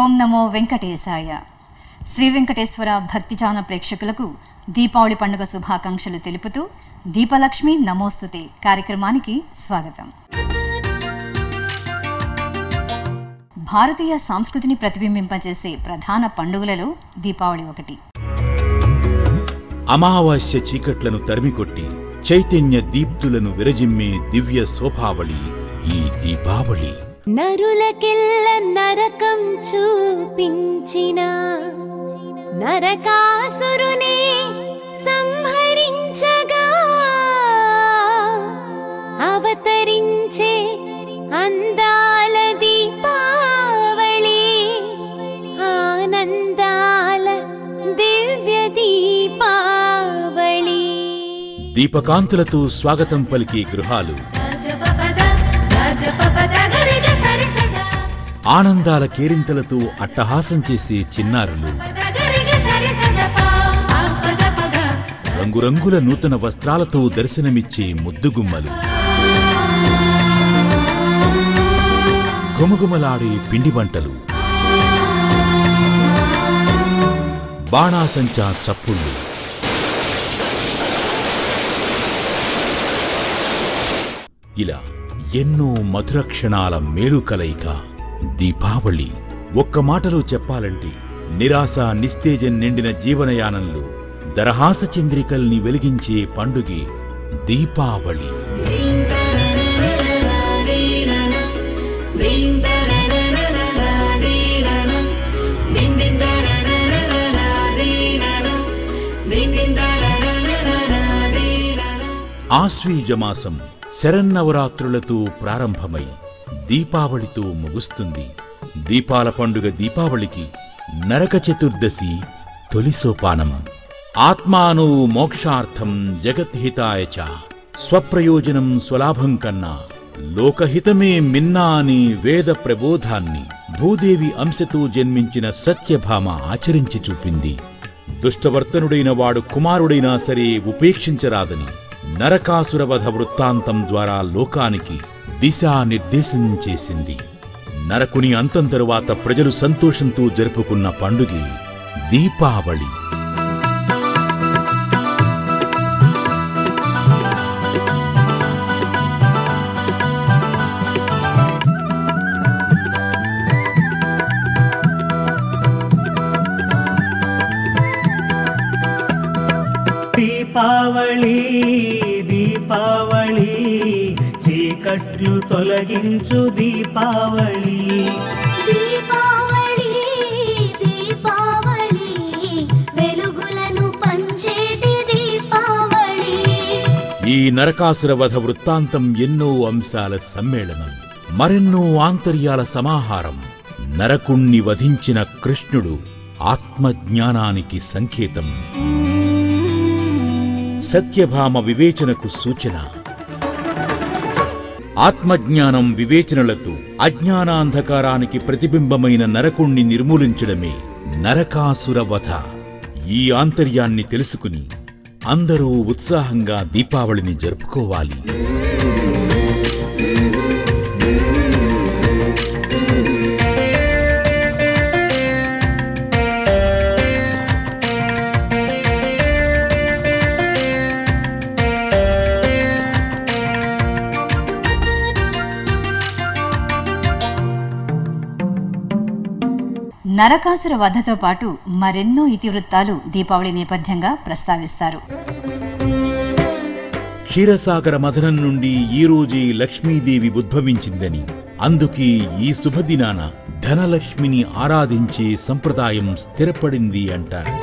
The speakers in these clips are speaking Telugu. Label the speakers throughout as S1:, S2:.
S1: ఓం నమో వెంకటేశాయ. శ్రీ వెంకటేశ్వర భక్తి ఛానల్ ప్రేక్షకులకు దీపావళి పండుగ శుభాకాంక్షలు తెలుపుతూ దీపలక్ష్మి నమోస్తుతే కార్యక్రమానికి స్వాగతం. భారతీయ సంస్కృతిని ప్రతిబింబింపజేసే ప్రధాన పండుగలలో దీపావళి ఒకటి.
S2: అమావాస్య చీకట్లను తరిమికొట్టి చైతన్య దీప్తులను విరజిమ్మే దివ్య శోభావళి ఈ దీపావళి.
S3: నరులకెల్ల నరకం చూపించిన నరకాసురునే సంహరించగా అవతరించే అందాల దీపావళి, ఆనందాల దివ్య దీపావళి.
S2: దీపకాంతులతో స్వాగతం పలికే గృహాలు, ఆనందాల కేరింతలతో అట్టహాసం చేసే చిన్నారులు, రంగురంగుల నూతన వస్త్రాలతో దర్శనమిచ్చే ముద్దుగుమ్మలు, గుమగుమలాడే పిండి వంటలు, బాణాసంచా చప్పుళ్ళు, ఇలా ఎన్నో మధుర క్షణాల మేలు కలయిక దీపావళి. ఒక్క మాటలో చెప్పాలంటే నిరాశ నిస్తేజం నిండిన జీవనయానంలో దరహాస చంద్రికల్ని వెలిగించే పండుగే దీపావళి. ఆశ్వీజమాసం శరన్నవరాత్రులతో ప్రారంభమై దీపావళితో ముగుస్తుంది. దీపాల పండుగ దీపావళికి నరక చతుర్దశి తొలి సోపానం. ఆత్మానో మోక్షార్థం జగద్హితాయ చ, స్వప్రయోజనం స్వలాభం కన్నా లోకహితమే మిన్నా అని వేద ప్రబోధాన్ని భూదేవి అంశతో జన్మించిన సత్యభామ ఆచరించి చూపింది. దుష్టవర్తనుడైన వాడు కుమారుడైనా సరే ఉపేక్షించరాదని నరకాసురవధ వృత్తాంతం ద్వారా లోకానికి దిశానిర్దేశం చేసింది. నరకుని అంతం తరువాత ప్రజలు సంతోషంతో జరుపుకున్న పండుగే దీపావళి.
S4: దీపావళి దీపావళి చీకట్లు తొలగించు దీపావళి.
S3: దీపావళి దీపావళి వెలుగులను పంచేటి దీపావళి.
S2: ఈ నరకాసుర వధ వృత్తాంతం ఎన్నో అంశాల సమ్మేళనం, మరెన్నో ఆంతర్యాల సమాహారం. నరకుణ్ణి వధించిన కృష్ణుడు ఆత్మజ్ఞానానికి సంకేతం, సత్యభామ వివేచనకు సూచన. ఆత్మజ్ఞానం వివేచనలతో అజ్ఞానాంధకారానికి ప్రతిబింబమైన నరకుణ్ణి నిర్మూలించడమే నరకాసుర వధ. ఈ ఆంతర్యాన్ని తెలుసుకుని అందరూ ఉత్సాహంగా దీపావళిని జరుపుకోవాలి.
S1: నరకాసుర వధతో పాటు మరెన్నో ఇతివృత్తాలు దీపావళి నేపథ్యంగా ప్రస్తావిస్తారు.
S2: క్షీరసాగర మథనం నుండి ఈ రోజే లక్ష్మీదేవి ఉద్భవించిందని, అందుకే ఈ శుభదినాన ధనలక్ష్మిని ఆరాధించే సంప్రదాయం స్థిరపడింది అంటారు.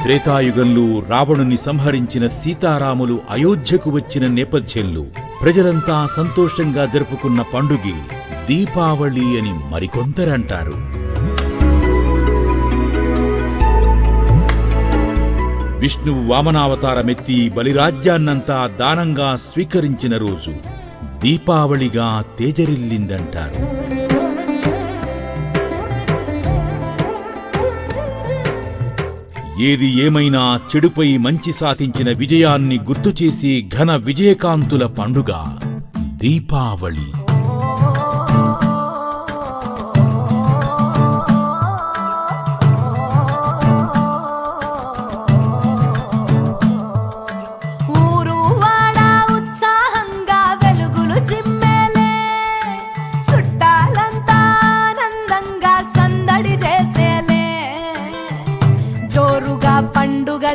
S2: త్రేతాయుగంలో రావణుని సంహరించిన సీతారాములు అయోధ్యకు వచ్చిన నేపథ్యంలో ప్రజలంతా సంతోషంగా జరుపుకున్న పండుగే దీపావళి అని మరికొందరంటారు. విష్ణువు వామనావతారమెత్తి బలిరాజ్యాన్నంతా దానంగా స్వీకరించిన రోజు దీపావళిగా తేజరిల్లిందంటారు. ఏది ఏమైనా చెడుపై మంచి సాధించిన విజయాన్ని గుర్తుచేసే ఘన విజయకాంతుల పండుగ దీపావళి.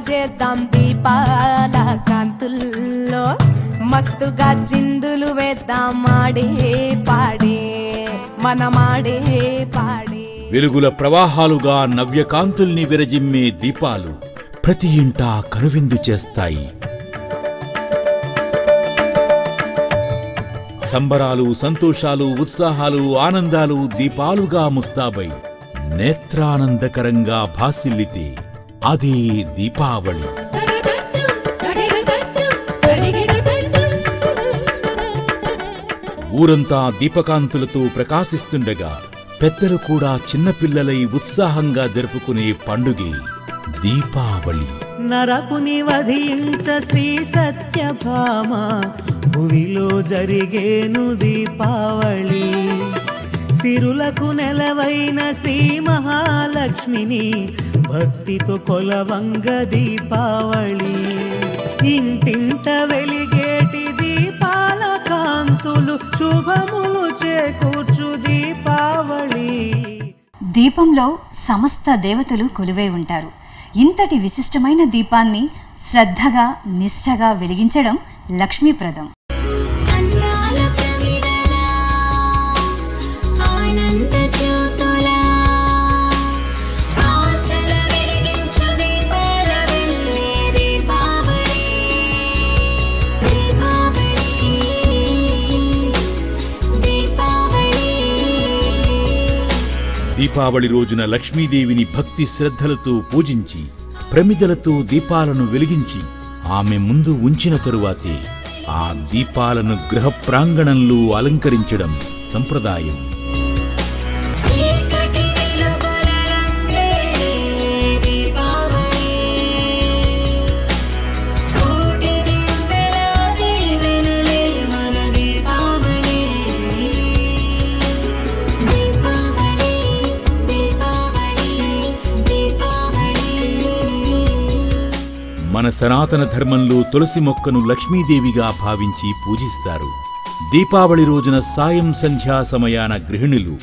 S5: చేద్దాం దీపాల కాంతుల్లో మస్తుగా చిందులు వేద్దాం ఆడే పాడే మనమాడే పాడే.
S2: వెలుగుల ప్రవాహాలుగా నవ్యకాంతుల్ని విరజిమ్మే దీపాలు ప్రతి ఇంటా కనువిందు చేస్తాయి. సంబరాలు, సంతోషాలు, ఉత్సాహాలు, ఆనందాలు దీపాలుగా ముస్తాబై నేత్రానందకరంగా భాసిల్లితే అదే దీపావళి. ఊరంతా దీపకాంతులతో ప్రకాశిస్తుండగా పెద్దలు కూడా చిన్నపిల్లలై ఉత్సాహంగా జరుపుకునే పండుగే దీపావళి.
S4: నరకుని వధించ శ్రీ సత్యభామ భువిలో జరిగేను దీపావళి. సిరులకు నెలవైన శ్రీ మహాలక్ష్మిని భక్తితో కొలవంగ దీపావళి. ఇంటింట వెలిగేటి దీపాల కాంతులు శుభములు చేకూర్చు దీపావళి.
S1: దీపంలో సమస్త దేవతలు కొలువై ఉంటారు. ఇంతటి విశిష్టమైన దీపాన్ని శ్రద్ధగా నిష్ఠగా వెలిగించడం లక్ష్మీప్రదం.
S2: దీపావళి రోజున లక్ష్మీదేవిని భక్తి శ్రద్ధలతో పూజించి ప్రమిదలతో దీపాలను వెలిగించి ఆమె ముందు ఉంచిన తరువాతే ఆ దీపాలను గృహ ప్రాంగణంలో అలంకరించడం సంప్రదాయం. మన సనాతన ధర్మంలో తులసి మొక్కను లక్ష్మీదేవిగా భావించి పూజిస్తారు. దీపావళి రోజున సాయం సంధ్యా సమయాన గృహిణులు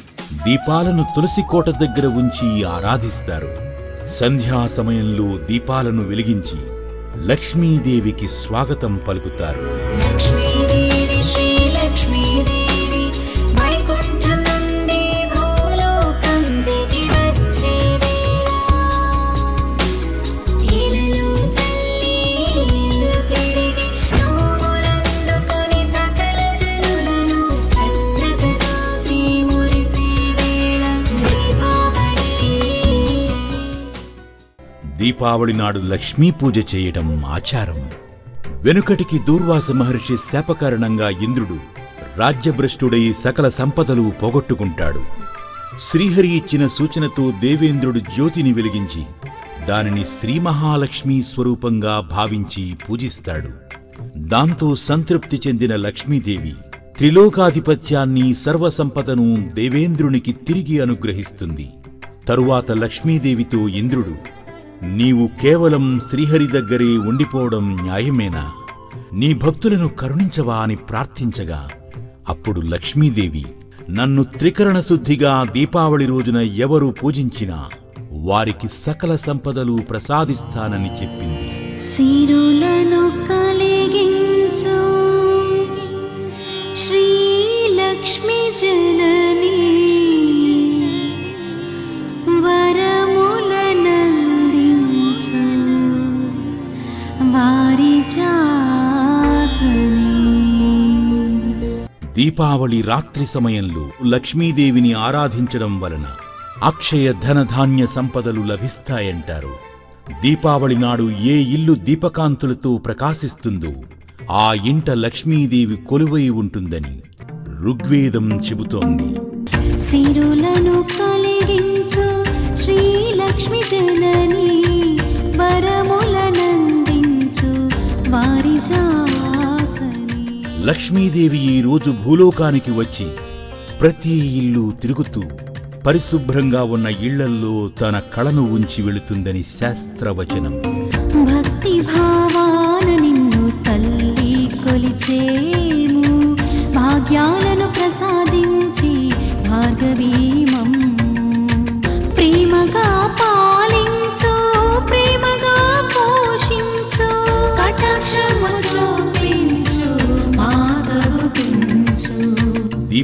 S2: దీపాలను తులసి కోట దగ్గర ఉంచి ఆరాధిస్తారు. సంధ్యా సమయంలో దీపాలను వెలిగించి లక్ష్మీదేవికి స్వాగతం పలుకుతారు. దీపావళి నాడు లక్ష్మీ పూజ చేయడం ఆచారం. వెనుకటికి దూర్వాస మహర్షి శాపకారణంగా ఇంద్రుడు రాజ్యభ్రష్టుడై సకల సంపదలు పోగొట్టుకుంటాడు. శ్రీహరి ఇచ్చిన సూచనతో దేవేంద్రుడు జ్యోతిని వెలిగించి దానిని శ్రీ మహాలక్ష్మీ స్వరూపంగా భావించి పూజిస్తాడు. దాంతో సంతృప్తి చెందిన లక్ష్మీదేవి త్రిలోకాధిపత్యాన్ని సర్వసంపదను దేవేంద్రునికి తిరిగి అనుగ్రహిస్తుంది. తరువాత లక్ష్మీదేవితో ఇంద్రుడు, నీవు కేవలం శ్రీహరి దగ్గరే ఉండిపోవడం న్యాయమేనా? నీ భక్తులను కరుణించవా అని ప్రార్థించగా అప్పుడు లక్ష్మీదేవి, నన్ను త్రికరణ శుద్ధిగా దీపావళి రోజున ఎవరు పూజించినా వారికి సకల సంపదలు ప్రసాదిస్తానని చెప్పింది.
S3: సిరులను కలిగించు శ్రీ లక్ష్మీ జననీ వరములనందించు వారి జాసని.
S2: దీపావళి రాత్రి సమయంలో లక్ష్మీదేవిని ఆరాధించడం వలన అక్షయ ధనధాన్య సంపదలు లభిస్తాయంటారు. దీపావళి నాడు ఏ ఇల్లు దీపకాంతులతో ప్రకాశిస్తుందో ఆ ఇంట లక్ష్మీదేవి కొలువై ఉంటుందని ఋగ్వేదం చెబుతోంది.
S3: సిరులను కలిగించు శ్రీ లక్ష్మీ జననీ వరములనందించు వారి జాసని.
S2: లక్ష్మీదేవి ఈ రోజు భూలోకానికి వచ్చి ప్రతి ఇల్లు తిరుగుతూ పరిశుభ్రంగా ఉన్న ఇళ్లల్లో తన కళను ఉంచి వెళుతుందని శాస్త్రవచనం.
S3: భక్తి భావాన నిన్ను తల్లి కొలిచేము, భాగ్యాలను ప్రసాదించి భార్గవీమం. ప్రేమగా పాలించు, ప్రేమగా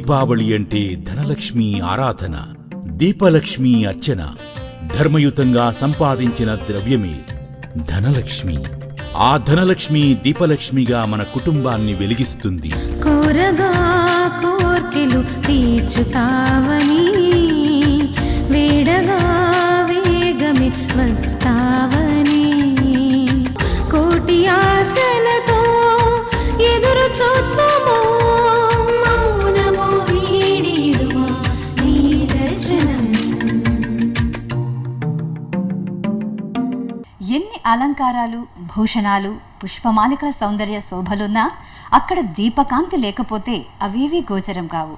S2: దీపావళి అంటే ధనలక్ష్మి ఆరాధన, దీపలక్ష్మి అర్చన. ధర్మయుతంగా సంపాదించిన ద్రవ్యమే ధనలక్ష్మి. ఆ ధనలక్ష్మి దీపలక్ష్మిగా మన కుటుంబాన్ని వెలిగిస్తుంది.
S3: కోరగా కోర్కెలు తీర్చుతావని, వేడగా వేగమే వస్తావని, కోటి ఆశలతో ఎదురు చూద్దాము, మౌనము వీడియుడుమా నీ దర్శనం.
S1: ఎన్ని అలంకారాలు, భూషణాలు, పుష్పమాలికల సౌందర్య శోభలున్నా అక్కడ దీపకాంతి లేకపోతే అవేవీ గోచరం కావు.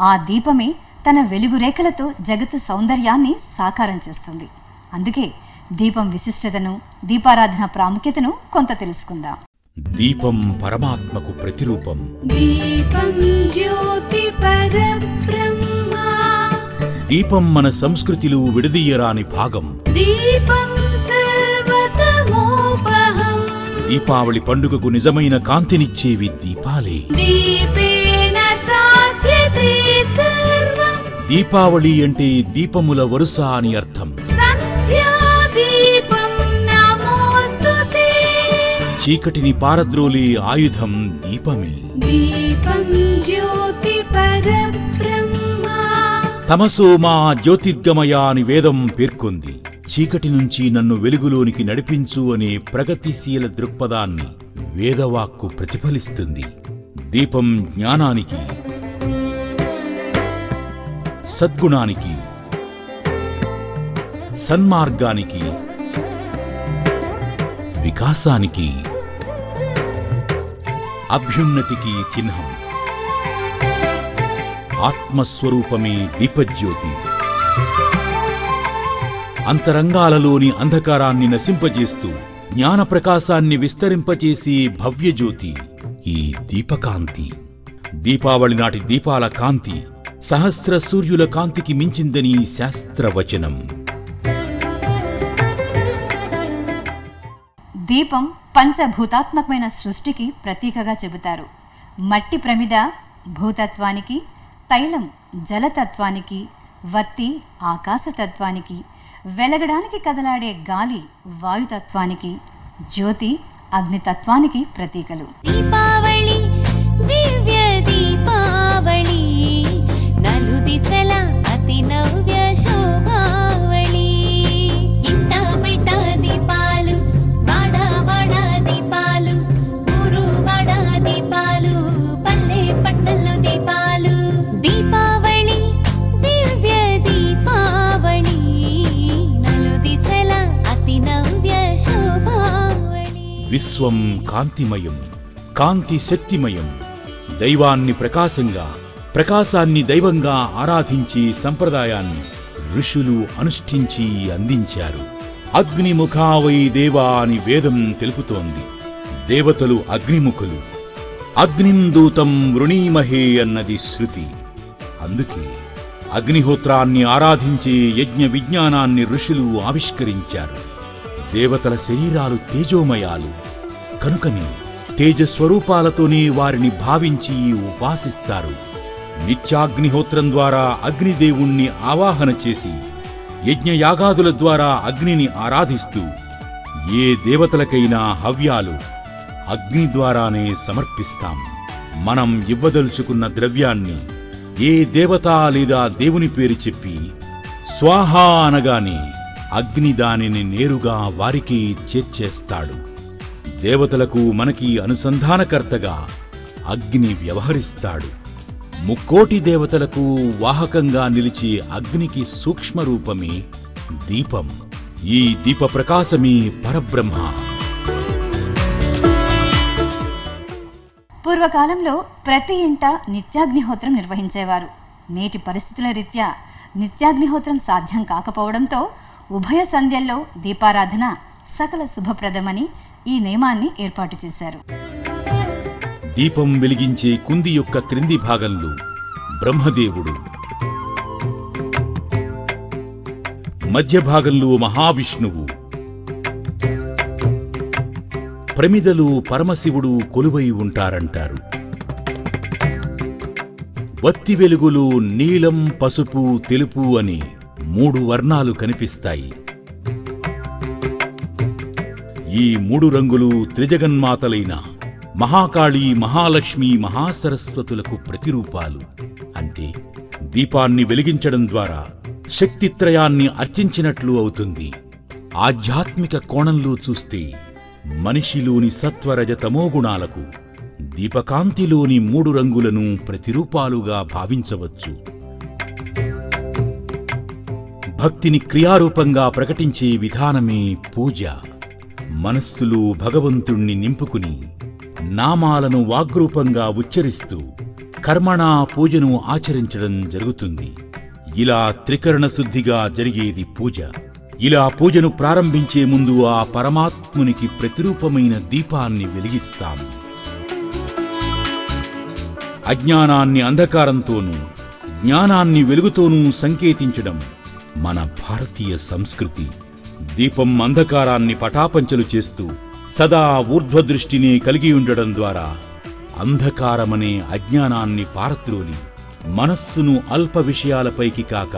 S1: ఆ దీపమే తన వెలుగు రేఖలతో జగత్తు సౌందర్యాన్ని సాకారం చేస్తుంది. అందుకే దీపం విశిష్టతను, దీపారాధన ప్రాముఖ్యతను కొంత తెలుసుకుందాం.
S2: దీపం పరమాత్మకు ప్రతిరూపం.
S5: దీపం జ్యోతి పరబ్రహ్మ,
S2: దీపం మన సంస్కృతిలో విడదీయరాని భాగం.
S5: దీపం సర్వతమోపహం,
S2: దీపావళి పండుగకు నిజమైన కాంతినిచ్చేవి దీపాలే.
S5: దీపేన సాధ్యతే సర్వం,
S2: దీపావళి అంటే దీపముల వరుస అని అర్థం.
S5: సంధ్యాదీపం నమోస్తుతే,
S2: చీకటిని పారద్రోలే ఆయుధం దీపమే.
S5: దీపం జ్యోతి పరబ్రహ్మ,
S2: తమసో మా జ్యోతిర్గమయ అని వేదం పేర్కొంది. చీకటి నుంచి నన్ను వెలుగులోనికి నడిపించు అనే ప్రగతిశీల దృక్పథాన్ని వేదవాక్కు ప్రతిఫలిస్తుంది. దీపం జ్ఞానానికి, సద్గుణానికి, సన్మార్గానికి, వికాసానికి, అభ్యున్నతికి చిహ్నం. ఆత్మస్వరూపమే దీపజ్యోతి. అంతరంగాలలోని అంధకారాన్ని నశింపజేస్తూ జ్ఞానప్రకాశాన్ని విస్తరింపచేసే భవ్యజ్యోతి ఈ దీపకాంతి. దీపావళి నాటి దీపాల కాంతి సహస్ర సూర్యుల కాంతికి మించిందని శాస్త్రవచనం.
S1: దీపం పంచభూతాత్మకమైన సృష్టికి ప్రతీకగా చెబుతారు. మట్టి ప్రమిద భూతత్వానికి, తైలం జలతత్వానికి, వత్తి ఆకాశతత్వానికి, వెలగడానికి కదలాడే గాలి వాయుతత్వానికి, జ్యోతి అగ్నితత్వానికి ప్రతీకలు.
S3: దీపావళి దివ్య దీపావళి, నలు దిశల అతి నవ్య శోభావళి. ఇంట బిడ్డ దీపాలు, వాడ వాడ దీపాలు, ఊరు వాడ దీపాలు, పల్లె పట్టణంలో దీపాలు. దీపావళి దివ్య దీపావళి, నలు దిశల అతి నవ్య శోభావళి.
S2: విశ్వం కాంతిమయం, కాంతి శక్తిమయం. దైవాన్ని ప్రకాశంగా, ప్రకాశాన్ని దైవంగా ఆరాధించే సంప్రదాయాన్ని ఋషులు అనుష్ఠించి అందించారు. అగ్నిముఖావై దేవా అని వేదం తెలుపుతోంది. దేవతలు అగ్నిముఖులు. అగ్నిం దూతం వృణీమహే అన్నది శృతి. అందుకే అగ్నిహోత్రాన్ని ఆరాధించే యజ్ఞ విజ్ఞానాన్ని ఋషులు ఆవిష్కరించారు. దేవతల శరీరాలు తేజోమయాలు కనుకని తేజస్వరూపాలతోనే వారిని భావించి ఉపాసిస్తారు. నిత్యాగ్నిహోత్రం ద్వారా అగ్నిదేవుణ్ణి ఆవాహన చేసి యజ్ఞయాగాదుల ద్వారా అగ్నిని ఆరాధిస్తూ ఏ దేవతలకైనా హవ్యాలు అగ్ని ద్వారానే సమర్పిస్తాం. మనం ఇవ్వదలుచుకున్న ద్రవ్యాన్ని ఏ దేవత లేదా దేవుని పేరు చెప్పి స్వాహా అనగానే అగ్ని దానిని నేరుగా వారికి చేర్చేస్తాడు. దేవతలకు మనకి అనుసంధానకర్తగా అగ్ని వ్యవహరిస్తాడు. ముక్కోటి దేవతలకు వాహకంగా నిలిచే అగ్నికి సూక్ష్మరూపమే దీపం. ఈ దీప ప్రకాశమే పరబ్రహ్మ.
S1: పూర్వకాలంలో ప్రతి ఇంట నిత్యాగ్నిహోత్రం నిర్వహించేవారు. నేటి పరిస్థితుల రీత్యా నిత్యాగ్నిహోత్రం సాధ్యం కాకపోవడంతో ఉభయ సంధ్యల్లో దీపారాధన సకల శుభప్రదమని ఈ నియమాన్ని ఏర్పాటు చేశారు.
S2: దీపం వెలిగించే కుంది యొక్క క్రింది భాగంలో బ్రహ్మదేవుడు, మధ్య భాగంలో మహావిష్ణువు, ప్రమిదలు పరమశివుడు కొలువై ఉంటారంటారు. వత్తి వెలుగులో నీలం, పసుపు, తెలుపు అనే 3 వర్ణాలు కనిపిస్తాయి. ఈ 3 రంగులు త్రిజగన్మాతలైన మహాకాళి, మహాలక్ష్మి, మహాసరస్వతులకు ప్రతిరూపాలు. అంటే దీపాన్ని వెలిగించడం ద్వారా శక్తిత్రయాన్ని అర్చించినట్లు అవుతుంది. ఆధ్యాత్మిక కోణంలో చూస్తే మనిషిలోని సత్వరజ తమోగుణాలకు దీపకాంతిలోని 3 రంగులను ప్రతిరూపాలుగా భావించవచ్చు. భక్తిని క్రియారూపంగా ప్రకటించే విధానమే పూజ. మనస్సులో భగవంతుణ్ణి నింపుకుని నామాలను వాగ్రూపంగా ఉచ్చరిస్తూ కర్మణా పూజను ఆచరించడం జరుగుతుంది. ఇలా త్రికరణ శుద్ధిగా జరిగేది పూజ. ఇలా పూజను ప్రారంభించే ముందు ఆ పరమాత్మునికి ప్రతిరూపమైన దీపాన్ని వెలిగిస్తాం. అజ్ఞానాన్ని అంధకారంతోనూ, జ్ఞానాన్ని వెలుగుతోనూ సంకేతించడం మన భారతీయ సంస్కృతి. దీపం అంధకారాన్ని పటాపంచలు చేస్తూ సదా ఊర్ధ్వదృష్టిని కలిగి ఉండడం ద్వారా అంధకారమనే అజ్ఞానాన్ని పారద్రోలి మనస్సును అల్ప విషయాలపైకి కాక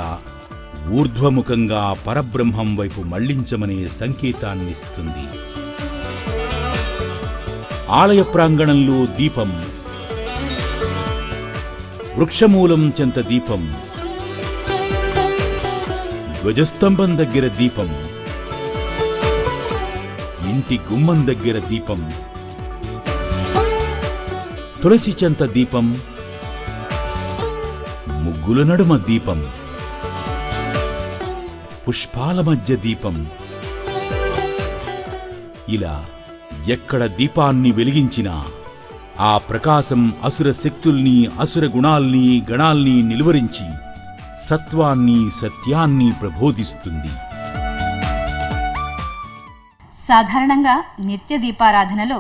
S2: ఊర్ధ్వముఖంగా పరబ్రహ్మం వైపు మళ్లించమనే సంకేతాన్నిస్తుంది. ఆలయ ప్రాంగణంలో దీపం, వృక్షమూలం చెంత దీపం, ధ్వజస్తంభం దగ్గర దీపం, ఇంటి గుమ్మం దగ్గర దీపం, తులసి చెంత దీపం, ముగ్గుల నడుమ దీపం, పుష్పాల మధ్య దీపం. ఇలా ఎక్కడ దీపాన్ని వెలిగించినా ఆ ప్రకాశం అసుర శక్తుల్ని, అసుర గుణాల్ని, గణాల్ని నిలువరించి సత్వాన్ని, సత్యాన్ని ప్రబోధిస్తుంది.
S1: సాధారణంగా నిత్య దీపారాధనలో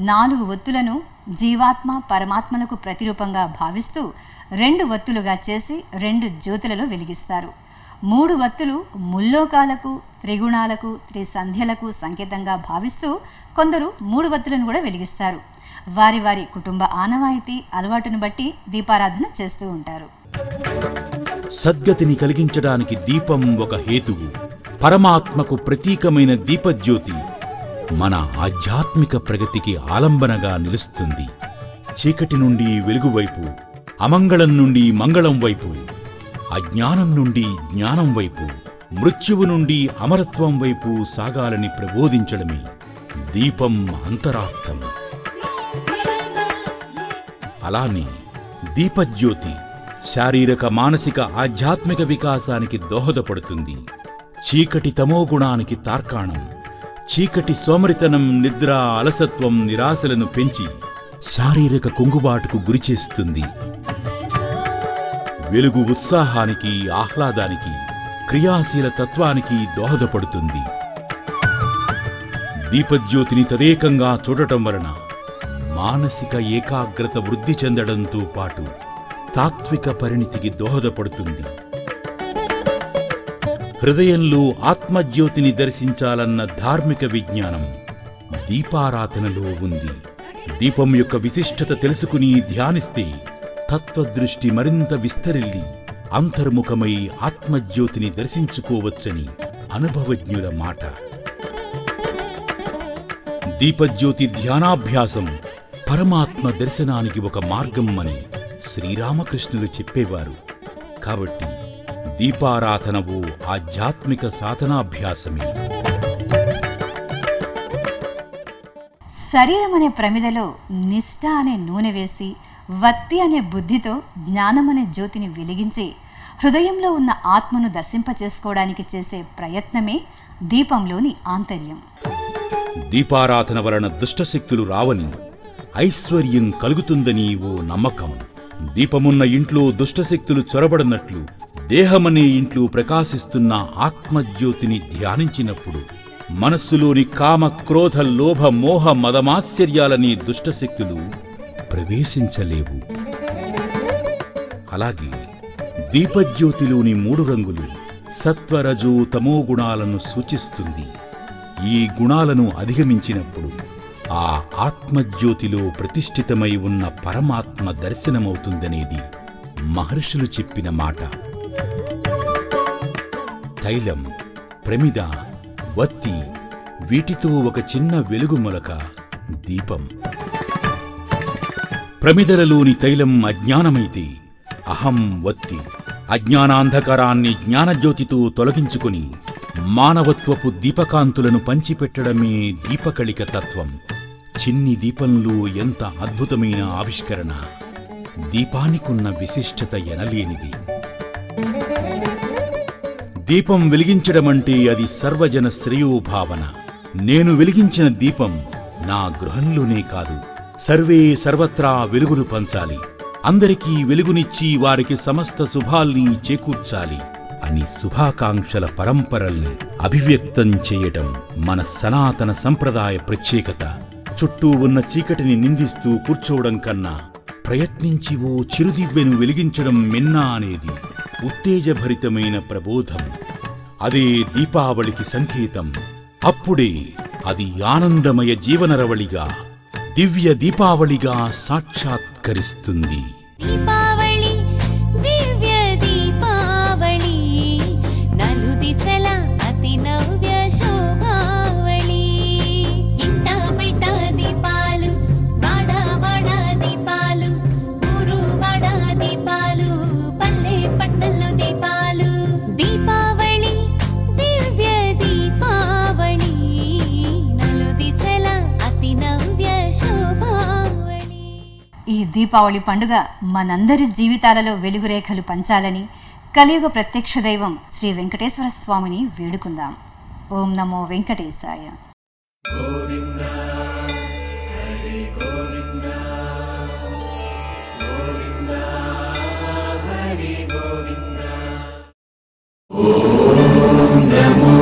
S1: 4 ఒత్తులను జీవాత్మ, పరమాత్మలకు ప్రతిరూపంగా భావిస్తూ 2 ఒత్తులుగా చేసి 2 జ్యోతులలో వెలిగిస్తారు. 3 ఒత్తులు ముల్లోకాలకు, త్రిగుణాలకు, త్రిసంధ్యలకు సంకేతంగా భావిస్తూ కొందరు 3 ఒత్తులను కూడా వెలిగిస్తారు. వారి వారి కుటుంబ ఆనవాయితీ, అలవాటును బట్టి దీపారాధన చేస్తూ ఉంటారు.
S2: సద్గతిని కలిగించడానికి దీపం ఒక హేతువు. పరమాత్మకు ప్రతీకమైన దీపజ్యోతి మన ఆధ్యాత్మిక ప్రగతికి ఆలంబనగా నిలుస్తుంది. చీకటి నుండి వెలుగు వైపు, అమంగళం నుండి మంగళం వైపు, అజ్ఞానం నుండి జ్ఞానం వైపు, మృత్యువు నుండి అమరత్వం వైపు సాగాలని ప్రబోధించడమే దీపం అంతరార్థం. అలానే దీపజ్యోతి శారీరక, మానసిక, ఆధ్యాత్మిక వికాసానికి దోహదపడుతుంది. చీకటి తమోగుణానికి తార్కాణం. చీకటి సోమరితనం, నిద్ర, అలసత్వం, నిరాశలను పెంచి శారీరక కుంగుబాటుకు గురిచేస్తుంది. వెలుగు ఉత్సాహానికి, ఆహ్లాదానికి, క్రియాశీల తత్వానికి దోహదపడుతుంది. దీపజ్యోతిని తదేకంగా చూడటం వలన మానసిక ఏకాగ్రత వృద్ధి చెందడంతో పాటు తాత్విక పరిణితికి దోహదపడుతుంది. హృదయంలో ఆత్మజ్యోతిని దర్శించాలన్న ధార్మిక విజ్ఞానం దీపారాధనలో ఉంది. దీపం యొక్క విశిష్టత తెలుసుకుని ధ్యానిస్తే తత్వదృష్టి మరింత విస్తరిల్లి అంతర్ముఖమై ఆత్మజ్యోతిని దర్శించుకోవచ్చని అనుభవజ్ఞుల మాట. దీపజ్యోతి ధ్యానాభ్యాసం పరమాత్మ దర్శనానికి ఒక మార్గం అని శ్రీరామకృష్ణులు చెప్పేవారు. కాబట్టి దీపారాధనవు ఆధ్యాత్మిక సాధనాభ్యాసమే.
S1: శరీరం అనే ప్రమిదలో నిష్ఠ అనే నూనె వేసి, వత్తి అనే బుద్ధితో జ్ఞానం అనే జ్యోతిని వెలిగించి హృదయంలో ఉన్న ఆత్మను దర్శింపచేసుకోవడానికి చేసే ప్రయత్నమే దీపంలోని ఆంతర్యం.
S2: దీపారాధన వలన దుష్టశక్తులు రావని, ఐశ్వర్యం కలుగుతుందని ఓ నమ్మకం. దీపమున్న ఇంట్లో దుష్టశక్తులు చొరబడనట్లు దేహమనే ఇంట్లో ప్రకాశిస్తున్న ఆత్మజ్యోతిని ధ్యానించినప్పుడు మనస్సులోని కామ, క్రోధ, లోభ, మోహ, మదమాశ్చర్యాలని దుష్టశక్తులు ప్రవేశించలేవు. అలాగే దీపజ్యోతిలోని 3 రంగులు సత్వరజో తమో గుణాలను సూచిస్తుంది. ఈ గుణాలను అధిగమించినప్పుడు ఆ ఆత్మజ్యోతిలో ప్రతిష్ఠితమై ఉన్న పరమాత్మ దర్శనమవుతుందనేది మహర్షులు చెప్పిన మాట. తైలం, ప్రమిద, వత్తి, వీటితో ఒక చిన్న వెలుగు మొలక దీపం. ప్రమిదలలోని తైలం అజ్ఞానమైతే అహం వత్తి అజ్ఞానాంధకారాన్ని జ్ఞానజ్యోతితో తొలగించుకుని మానవత్వపు దీపకాంతులను పంచిపెట్టడమే దీపకళిక తత్వం. చిన్ని దీపంలో ఎంత అద్భుతమైన ఆవిష్కరణ! దీపానికున్న విశిష్టత ఎనలేనిది. దీపం వెలిగించడమంటే అది సర్వజన శ్రేయోభావన. నేను వెలిగించిన దీపం నా గృహంలోనే కాదు, సర్వే సర్వత్రా వెలుగును పంచాలి, అందరికీ వెలుగునిచ్చి వారికి సమస్త శుభాల్ని చేకూర్చాలి అని శుభాకాంక్షల పరంపరల్ని అభివ్యక్తం చేయటం మన సనాతన సంప్రదాయ ప్రత్యేకత. చుట్టూ ఉన్న చీకటిని నిందిస్తూ కూర్చోవడం కన్నా ప్రయత్నించి ఓ చిరుదివ్వెను వెలిగించడం మిన్నా అనేది ఉత్తేజభరితమైన ప్రబోధం. అదే దీపావళికి సంకేతం. అప్పుడే అది ఆనందమయ జీవనరవళిగా, దివ్య దీపావళిగా సాక్షాత్కరిస్తుంది.
S3: దీపావళి దివ్య దీపావళి నలుదిశల అతి నవ్య శోభావళి. ఇంట బిడ్డ దీపాలు, వాడ వాడ దీపాలు, ఊరు వాడ దీపాలు, పల్లె పట్టణంలో దీపాలు. దీపావళి దివ్య దీపావళి నలుదిశల అతి నవ్య శోభావళి.
S1: ఈ దీపావళి పండుగ మనందరి జీవితాలలో వెలుగురేఖలు పంచాలని కలియుగ ప్రత్యక్ష దైవం శ్రీ వెంకటేశ్వర స్వామిని వేడుకుందాం. ఓం నమో వెంకటేశాయ.
S6: ఓం నమో